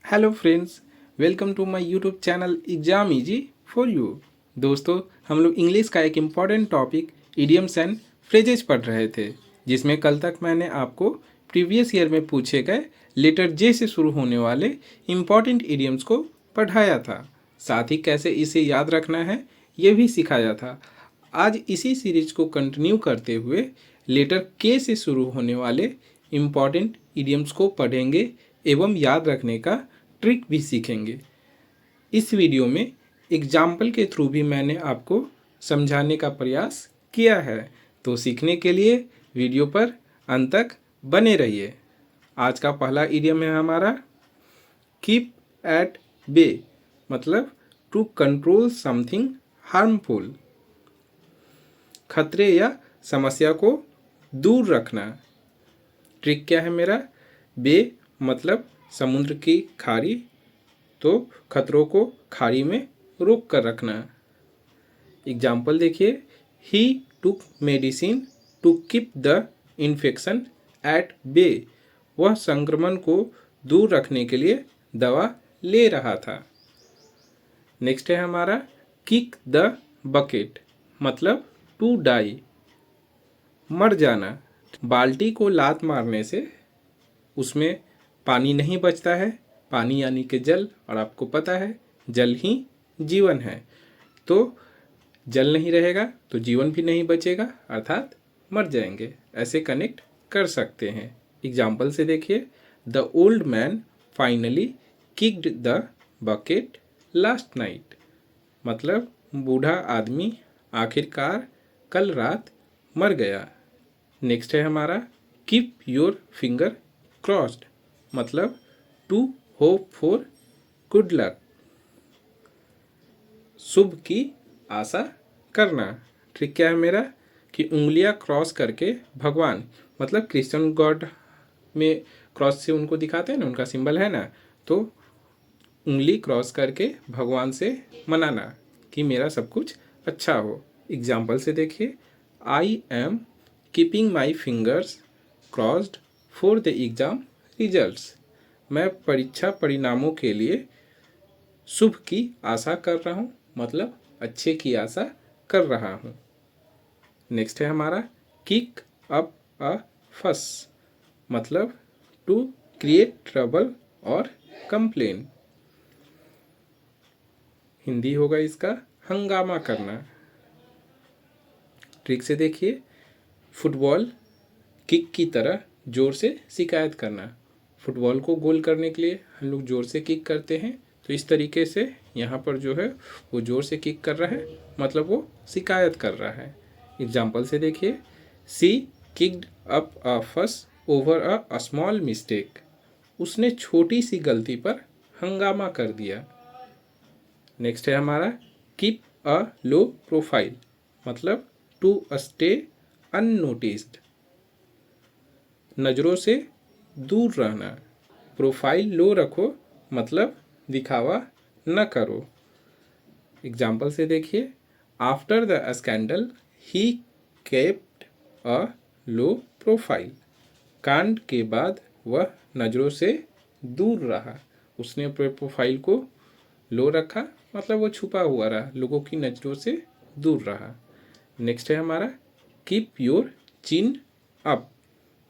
Hello friends, welcome to my YouTube channel exam easy for you. दोस्तों, हम लोग English का एक important topic idioms and phrases पढ़ रहे थे, जिसमें कल तक मैंने आपको प्रीवियस ईयर में पूछे गए लेटर जे से शुरू होने वाले इम्पॉर्टेंट इडियम्स को पढ़ाया था। साथ ही कैसे इसे याद रखना है ये भी सिखाया था। आज इसी सीरीज को कंटिन्यू करते हुए लेटर के से शुरू होने वाले इम्पॉर्टेंट इडियम्स को पढ़ेंगे एवं याद रखने का ट्रिक भी सीखेंगे। इस वीडियो में एग्जाम्पल के थ्रू भी मैंने आपको समझाने का प्रयास किया है, तो सीखने के लिए वीडियो पर अंत तक बने रहिए। आज का पहला इडियम है हमारा कीप एट बे, मतलब टू कंट्रोल समथिंग हार्मफुल। खतरे या समस्या को दूर रखना। ट्रिक क्या है मेरा? बे मतलब समुद्र की खाड़ी, तो खतरों को खाड़ी में रोक कर रखना। एग्जाम्पल देखिए, he took medicine to keep the infection at bay. वह संक्रमण को दूर रखने के लिए दवा ले रहा था। नेक्स्ट है हमारा किक द बकेट, मतलब टू डाई, मर जाना। बाल्टी को लात मारने से उसमें पानी नहीं बचता है। पानी यानी कि जल, और आपको पता है जल ही जीवन है, तो जल नहीं रहेगा तो जीवन भी नहीं बचेगा, अर्थात मर जाएंगे। ऐसे कनेक्ट कर सकते हैं। एग्जाम्पल से देखिए, the old man finally kicked the bucket last night, मतलब बूढ़ा आदमी आखिरकार कल रात मर गया। नेक्स्ट है हमारा कीप योर फिंगर क्रॉस्ड, मतलब to hope for good luck, शुभ की आशा करना। ट्रिक क्या है मेरा? कि उंगलियां क्रॉस करके भगवान, मतलब क्रिश्चियन गॉड में क्रॉस से उनको दिखाते हैं ना, उनका सिंबल है ना, तो उंगली क्रॉस करके भगवान से मनाना कि मेरा सब कुछ अच्छा हो। एग्जाम्पल से देखिए, I am keeping my fingers crossed for the exam results. मैं परीक्षा परिणामों के लिए शुभ की आशा कर रहा हूँ, मतलब अच्छे की आशा कर रहा हूँ। नेक्स्ट है हमारा किक अप अ फस, मतलब टू क्रिएट ट्रबल और कंप्लेन। हिंदी होगा इसका हंगामा करना। ट्रिक से देखिए, फुटबॉल किक की तरह जोर से शिकायत करना। फुटबॉल को गोल करने के लिए हम लोग जोर से किक करते हैं, तो इस तरीके से यहाँ पर जो है वो जोर से किक कर रहा है, मतलब वो शिकायत कर रहा है। एग्जाम्पल से देखिए, सी किक्ड अप अ फस ओवर अ स्मॉल मिस्टेक। उसने छोटी सी गलती पर हंगामा कर दिया। नेक्स्ट है हमारा कीप अ लो प्रोफाइल, मतलब टू स्टे अननोटिस्ड, नज़रों से दूर रहना। प्रोफाइल लो रखो, मतलब दिखावा न करो। एग्जाम्पल से देखिए, after the scandal he kept a low profile. कांड के बाद वह नज़रों से दूर रहा। उसने अपने प्रोफाइल को लो रखा, मतलब वो छुपा हुआ रहा, लोगों की नज़रों से दूर रहा। नेक्स्ट है हमारा कीप योर चिन अप,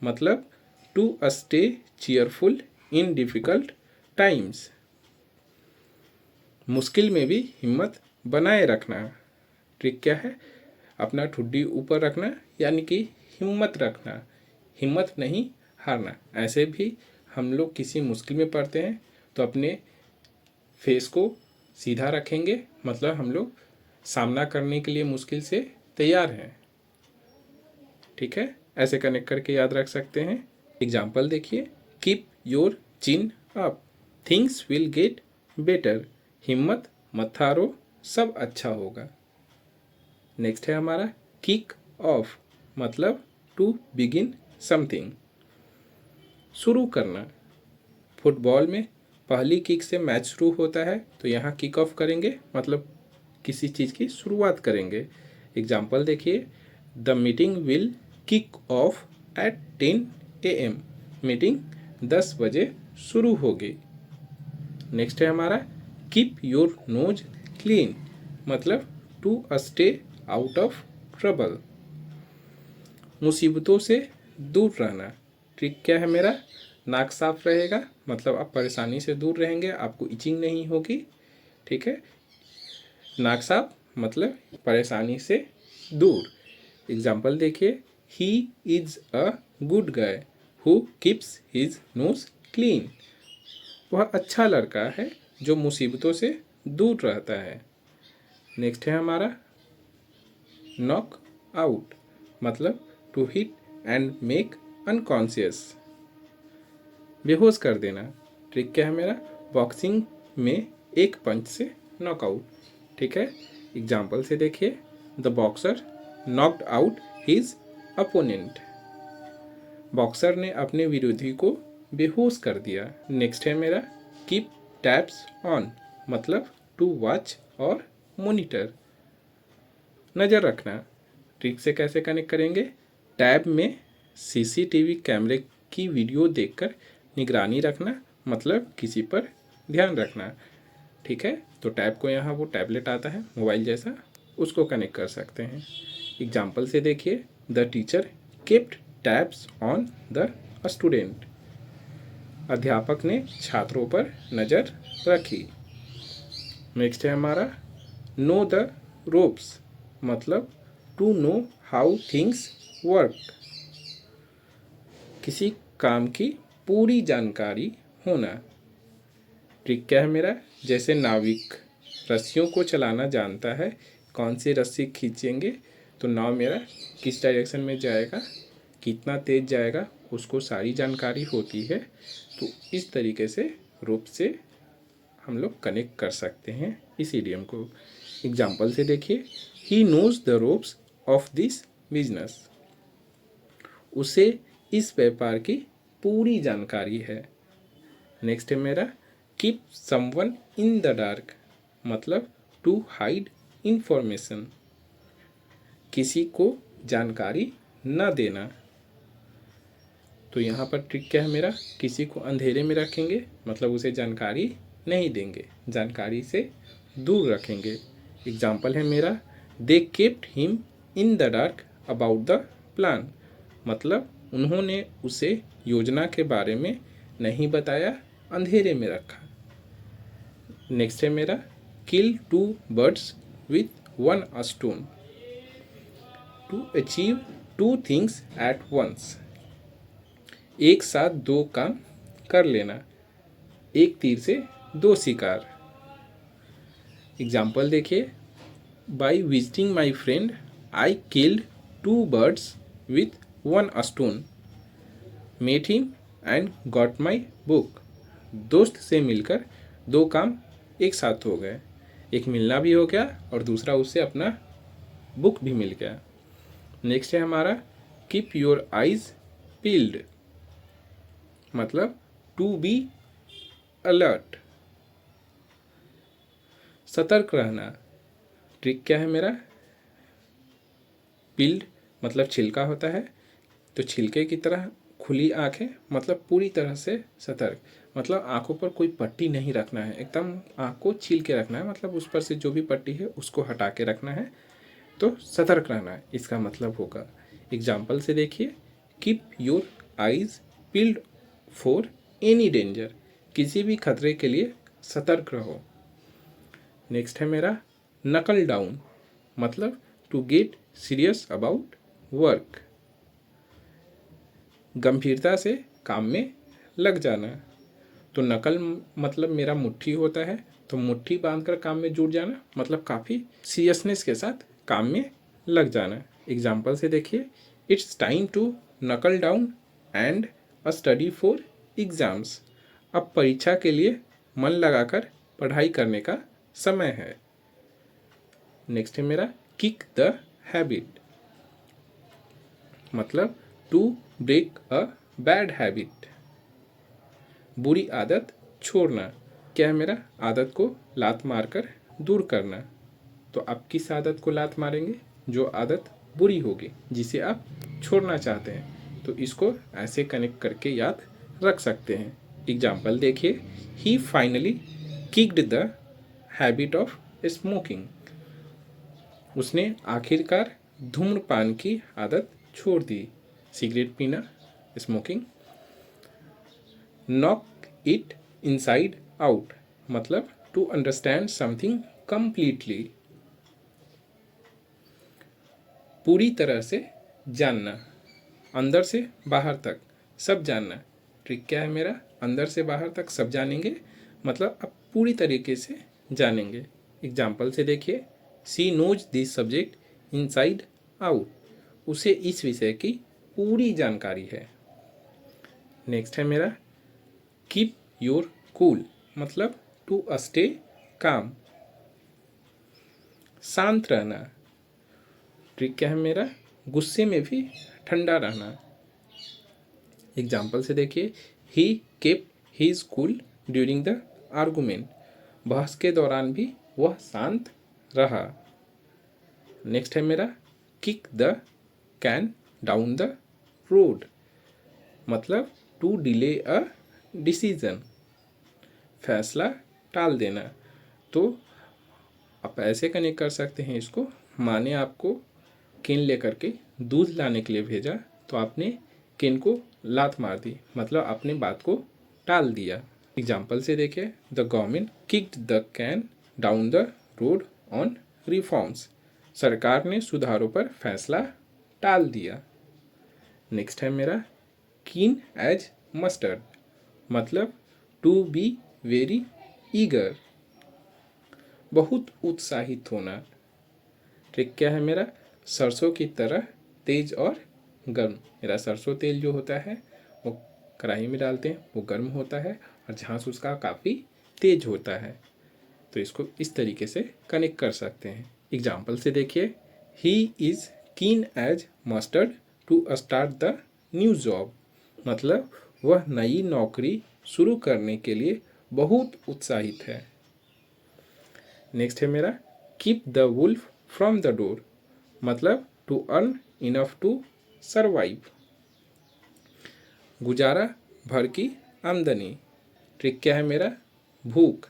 मतलब to stay cheerful in difficult times. मुश्किल में भी हिम्मत बनाए रखना। ट्रिक क्या है? अपना ठुड्डी ऊपर रखना, यानी कि हिम्मत रखना, हिम्मत नहीं हारना। ऐसे भी हम लोग किसी मुश्किल में पड़ते हैं तो अपने फेस को सीधा रखेंगे, मतलब हम लोग सामना करने के लिए मुश्किल से तैयार हैं। ठीक है, ऐसे कनेक्ट करके याद रख सकते हैं। एग्जाम्पल देखिए, keep your chin up, things will get better. हिम्मत मत हारो, सब अच्छा होगा। नेक्स्ट है हमारा किक ऑफ, मतलब टू बिगिन समथिंग, शुरू करना। फुटबॉल में पहली किक से मैच शुरू होता है, तो यहाँ किक ऑफ करेंगे, मतलब किसी चीज़ की शुरुआत करेंगे। एग्जाम्पल देखिए, the meeting will kick off at 10 AM। Meeting 10 बजे शुरू होगी। नेक्स्ट है हमारा कीप योर नोज क्लीन, मतलब to stay out of trouble, मुसीबतों से दूर रहना। ट्रिक क्या है मेरा, नाक साफ रहेगा मतलब आप परेशानी से दूर रहेंगे, आपको इचिंग नहीं होगी। ठीक है, नाक साफ मतलब परेशानी से दूर। एग्जाम्पल देखिए, he is a good guy who keeps his nose clean, वह अच्छा लड़का है जो मुसीबतों से दूर रहता है। नेक्स्ट है हमारा नॉक आउट, मतलब to hit and make unconscious, बेहोश कर देना। ट्रिक क्या है मेरा, बॉक्सिंग में एक पंच से नॉकआउट। ठीक है, एग्जाम्पल से देखिए, the boxer knocked out his opponent, boxer ने अपने विरोधी को बेहोश कर दिया। नेक्स्ट है मेरा कीप टैब्स ऑन, मतलब टू वॉच और मॉनिटर, नज़र रखना। ट्रिक से कैसे कनेक्ट करेंगे, टैब में सीसीटीवी कैमरे की वीडियो देखकर निगरानी रखना, मतलब किसी पर ध्यान रखना। ठीक है, तो टैब को यहाँ वो टैबलेट आता है मोबाइल जैसा, उसको कनेक्ट कर सकते हैं। एग्जाम्पल से देखिए, the teacher kept tabs on the student, अध्यापक ने छात्रों पर नज़र रखी। नेक्स्ट है हमारा नो द रोप्स, मतलब to know how things work, किसी काम की पूरी जानकारी होना। ट्रिक क्या है मेरा, जैसे नाविक रस्सियों को चलाना जानता है, कौन सी रस्सी खींचेंगे तो नाव मेरा किस डायरेक्शन में जाएगा, कितना तेज जाएगा, उसको सारी जानकारी होती है। तो इस तरीके से रोप से हम लोग कनेक्ट कर सकते हैं इस इडियम को। एग्जाम्पल से देखिए, he knows the ropes of this business, उसे इस व्यापार की पूरी जानकारी है। नेक्स्ट है मेरा keep someone in the dark, मतलब टू हाइड इंफॉर्मेशन, किसी को जानकारी न देना। तो यहाँ पर ट्रिक क्या है मेरा, किसी को अंधेरे में रखेंगे मतलब उसे जानकारी नहीं देंगे, जानकारी से दूर रखेंगे। एग्जाम्पल है मेरा they kept him in the dark about the plan, मतलब उन्होंने उसे योजना के बारे में नहीं बताया, अंधेरे में रखा। नेक्स्ट है मेरा kill two birds with one stone, to achieve two things at once, एक साथ दो काम कर लेना, एक तीर से दो शिकार। एग्जाम्पल देखिए, by visiting my friend I killed two birds with one stone, met him and got my book, दोस्त से मिलकर दो काम एक साथ हो गए, एक मिलना भी हो गया और दूसरा उससे अपना बुक भी मिल गया। नेक्स्ट है हमारा कीप योर आइज पील्ड, मतलब टू बी अलर्ट, सतर्क रहना। ट्रिक क्या है मेरा, पील्ड मतलब छिलका होता है, तो छिलके की तरह खुली आंखें मतलब पूरी तरह से सतर्क, मतलब आंखों पर कोई पट्टी नहीं रखना है, एकदम आंख को छील के रखना है, मतलब उस पर से जो भी पट्टी है उसको हटा के रखना है, तो सतर्क रहना है इसका मतलब होगा। एग्जाम्पल से देखिए, keep your eyes peeled for any danger, किसी भी खतरे के लिए सतर्क रहो। नेक्स्ट है मेरा नकल डाउन, मतलब to get serious about work, गंभीरता से काम में लग जाना। तो नकल मतलब मेरा मुट्ठी होता है, तो मुट्ठी बांधकर काम में जुट जाना मतलब काफ़ी सीरियसनेस के साथ काम में लग जाना। एग्जाम्पल से देखिए, इट्स टाइम टू नकल down and a study for exams, अब परीक्षा के लिए मन लगाकर पढ़ाई करने का समय है। नेक्स्ट है मेरा किक द हैबिट, मतलब to break a bad habit, बुरी आदत छोड़ना। क्या है मेरा, आदत को लात मारकर दूर करना। तो आप किस आदत को लात मारेंगे, जो आदत बुरी होगी जिसे आप छोड़ना चाहते हैं, तो इसको ऐसे कनेक्ट करके याद रख सकते हैं। एग्जाम्पल देखिए, he finally kicked the habit of smoking. उसने आखिरकार धूम्रपान की आदत छोड़ दी, सिगरेट पीना, smoking. Knock it inside out, मतलब टू अंडरस्टैंड समथिंग कंप्लीटली, पूरी तरह से जानना, अंदर से बाहर तक सब जानना। ट्रिक क्या है मेरा, अंदर से बाहर तक सब जानेंगे, मतलब आप पूरी तरीके से जानेंगे। एग्जाम्पल से देखिए, she knows this subject inside out, उसे इस विषय की पूरी जानकारी है। नेक्स्ट है मेरा कीप योर कूल, मतलब टू स्टे काम, शांत रहना। ट्रिक क्या है मेरा, गुस्से में भी ठंडा रहना। एग्जाम्पल से देखिए, he keeps his cool during the argument, बहस के दौरान भी वह शांत रहा। नेक्स्ट है मेरा kick the can down the road, मतलब टू डिले अ डिसीजन, फैसला टाल देना। तो आप ऐसे कनेक्ट कर सकते हैं इसको, माने आपको केन लेकर के दूध लाने के लिए भेजा, तो आपने केन को लात मार दी, मतलब आपने बात को टाल दिया। एग्जाम्पल से देखिए, the government kicked the can down the road on reforms, सरकार ने सुधारों पर फैसला टाल दिया। नेक्स्ट है मेरा कीन एज मस्टर्ड, मतलब टू बी वेरी ईगर, बहुत उत्साहित होना। ट्रिक क्या है मेरा, सरसों की तरह तेज और गर्म। मेरा सरसों तेल जो होता है वो कढ़ाई में डालते हैं, वो गर्म होता है और झांस उसका काफ़ी तेज होता है। तो इसको इस तरीके से कनेक्ट कर सकते हैं। एग्जाम्पल से देखिए, he is keen as mustard to start the new job, मतलब वह नई नौकरी शुरू करने के लिए बहुत उत्साहित है। नेक्स्ट है मेरा keep the wolf from the door, मतलब to earn enough to survive, गुजारा भर की आमदनी। ट्रिक क्या है मेरा, भूख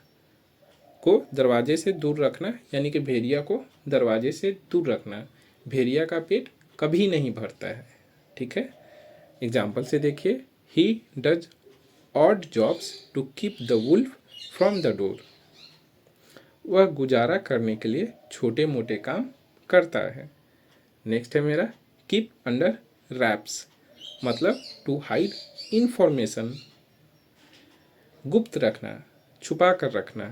को दरवाजे से दूर रखना, यानी कि भेड़िया को दरवाजे से दूर रखना। भेड़िया का पेट कभी नहीं भरता है, ठीक है। एग्जाम्पल से देखिए, he does odd jobs to keep the wolf from the door, वह गुजारा करने के लिए छोटे मोटे काम करता है। नेक्स्ट है मेरा कीप अंडर रैप्स, मतलब टू हाइड इंफॉर्मेशन, गुप्त रखना, छुपा कर रखना।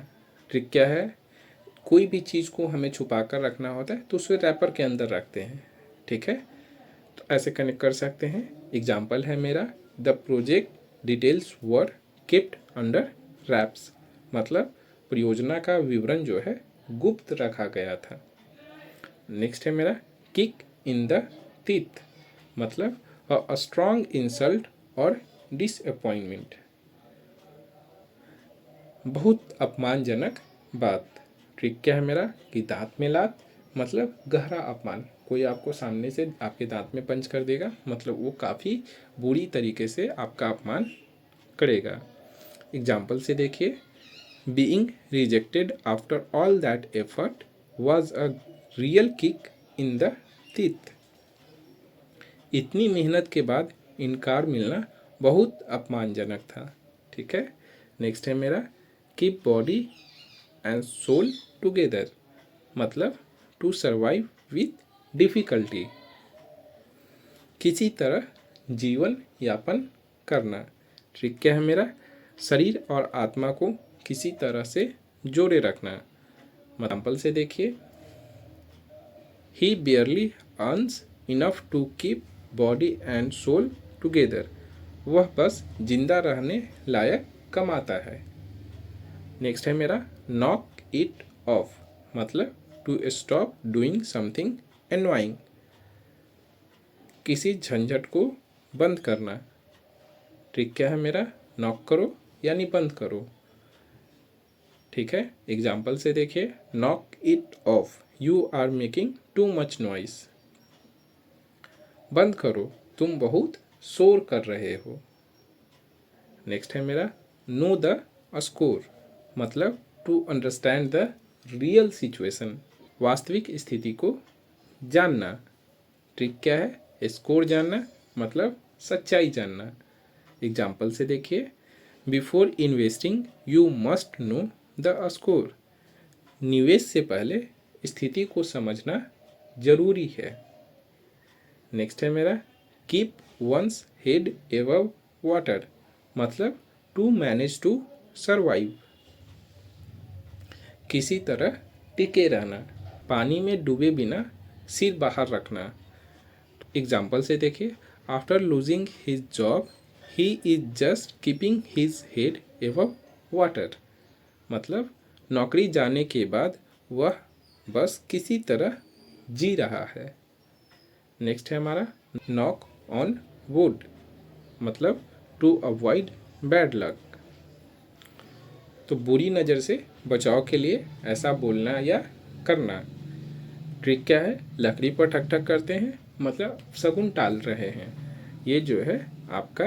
ट्रिक क्या है, कोई भी चीज़ को हमें छुपा कर रखना होता है तो उसे रैपर के अंदर रखते हैं, ठीक है। तो ऐसे कनेक्ट कर सकते हैं। एग्जाम्पल है मेरा the project details were kept under raps, मतलब परियोजना का विवरण जो है गुप्त रखा गया था। नेक्स्ट है मेरा किक इन द टीथ, मतलब अ स्ट्रॉन्ग इंसल्ट और डिसअपॉइंटमेंट, बहुत अपमानजनक बात। ट्रिक क्या है मेरा कि दांत में लात, मतलब गहरा अपमान, कोई आपको सामने से आपके दांत में पंच कर देगा, मतलब वो काफ़ी बुरी तरीके से आपका अपमान करेगा। एग्जाम्पल से देखिए, being rejected after all that effort was a real kick in the teeth, इतनी मेहनत के बाद इनकार मिलना बहुत अपमानजनक था, ठीक है। नेक्स्ट है मेरा keep body and soul together, मतलब टू सर्वाइव विथ डिफ़िकल्टी, किसी तरह जीवन यापन करना। ट्रिक क्या है मेरा, शरीर और आत्मा को किसी तरह से जोड़े रखना। एग्जाम्पल से देखिए, he barely earns enough to keep body and soul together, वह बस जिंदा रहने लायक कमाता है। नेक्स्ट है मेरा नॉक इट ऑफ, मतलब टू स्टॉप डूइंग समथिंग एनवाइंग, किसी झंझट को बंद करना। ट्रिक क्या है मेरा, नॉक करो यानी बंद करो, ठीक है। एग्जाम्पल से देखिए, knock it off, you are making too much noise, बंद करो तुम बहुत शोर कर रहे हो। नेक्स्ट है मेरा नो द स्कोर, मतलब to understand the real situation, वास्तविक स्थिति को जानना। ट्रिक क्या है? स्कोर जानना मतलब सच्चाई जानना। एग्जाम्पल से देखिए, before investing you must know the score, निवेश से पहले स्थिति को समझना जरूरी है। नेक्स्ट है मेरा, keep once head above water, मतलब टू मैनेज टू सर्वाइव, किसी तरह टिके रहना, पानी में डूबे बिना सिर बाहर रखना। एग्जाम्पल से देखिए, after losing his job he is just keeping his head above water, मतलब नौकरी जाने के बाद वह बस किसी तरह जी रहा है। नेक्स्ट है हमारा, नॉक ऑन वुड, मतलब टू अवॉइड बैड लक, तो बुरी नज़र से बचाव के लिए ऐसा बोलना या करना। ट्रिक क्या है? लकड़ी पर ठक ठक करते हैं, मतलब शगुन टाल रहे हैं। ये जो है आपका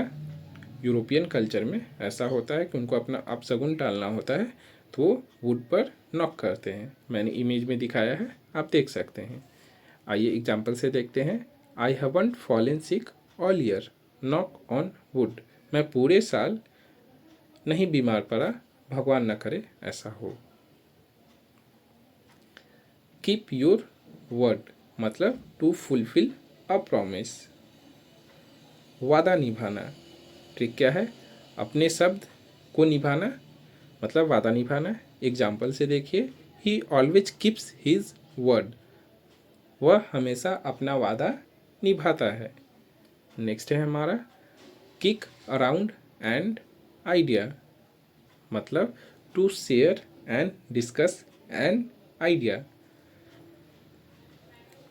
यूरोपियन कल्चर में ऐसा होता है कि उनको अपना अपशगुन टालना होता है, तो वो वुड पर नॉक करते हैं। मैंने इमेज में दिखाया है, आप देख सकते हैं। आइए एग्जाम्पल से देखते हैं। I haven't fallen sick all year, knock on would, मैं पूरे साल नहीं बीमार पड़ा, भगवान न करे ऐसा हो। कीप योर वर्ड, मतलब टू फुलफिल अ प्रॉमिस, वादा निभाना। ट्रिक क्या है? अपने शब्द को निभाना, मतलब वादा निभाना। एग्जाम्पल से देखिए, he always keeps his word, वह हमेशा अपना वादा निभाता है। नेक्स्ट है हमारा, किक अराउंड एंड आइडिया, मतलब to share and discuss an idea,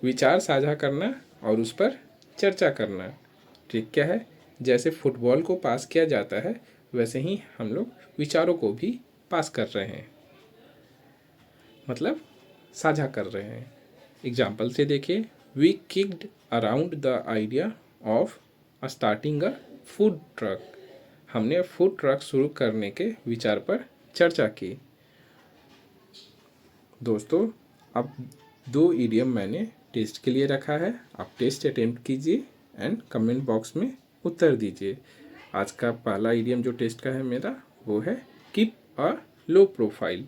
विचार साझा करना और उस पर चर्चा करना। ट्रिक क्या है? जैसे फुटबॉल को पास किया जाता है, वैसे ही हम लोग विचारों को भी पास कर रहे हैं, मतलब साझा कर रहे हैं। एग्जाम्पल से देखिए, we kicked around the idea of starting a food truck, हमने फूड ट्रक शुरू करने के विचार पर चर्चा की। दोस्तों, अब 2 इडियम मैंने टेस्ट के लिए रखा है, आप टेस्ट अटेम्प्ट कीजिए एंड कमेंट बॉक्स में उत्तर दीजिए। आज का पहला इडियम जो टेस्ट का है मेरा, वो है keep a low profile,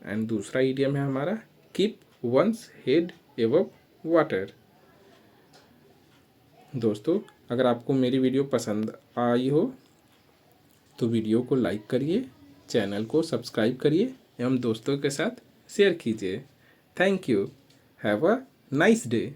and दूसरा इडियम है हमारा keep once head above water. दोस्तों, अगर आपको मेरी वीडियो पसंद आई हो तो वीडियो को लाइक करिए, चैनल को सब्सक्राइब करिए एवं दोस्तों के साथ शेयर कीजिए। Thank you. Have a nice day.